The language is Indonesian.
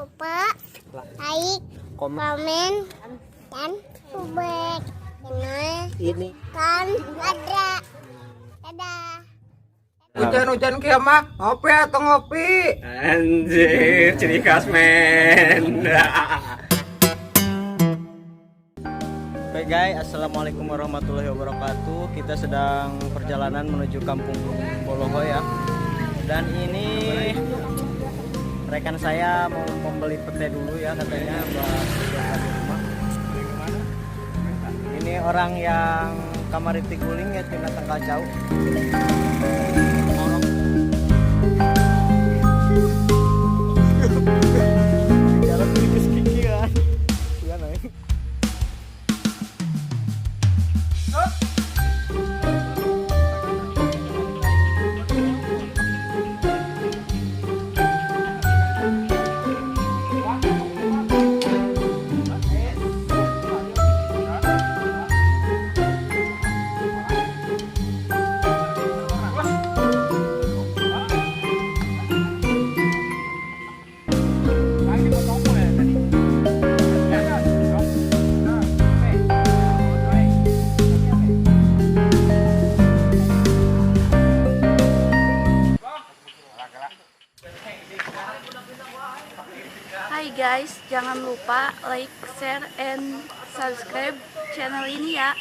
lupa like, komen, dan subscribe channel ini kan ada. Dadah. Hujan-hujan kiamah ngopi atau ngopi? anjir ciri khas men. Oke guys, assalamualaikum warahmatullahi wabarakatuh. Kita sedang perjalanan menuju kampung Boloho ya. Dan ini rekan saya mau membeli pete dulu ya katanya buat di rumah. Ini orang yang kamariti guling ya tina tanggal jauh. Jalan kikis kikian. Iya naik. Hai guys, jangan lupa like, share, and subscribe channel ini ya.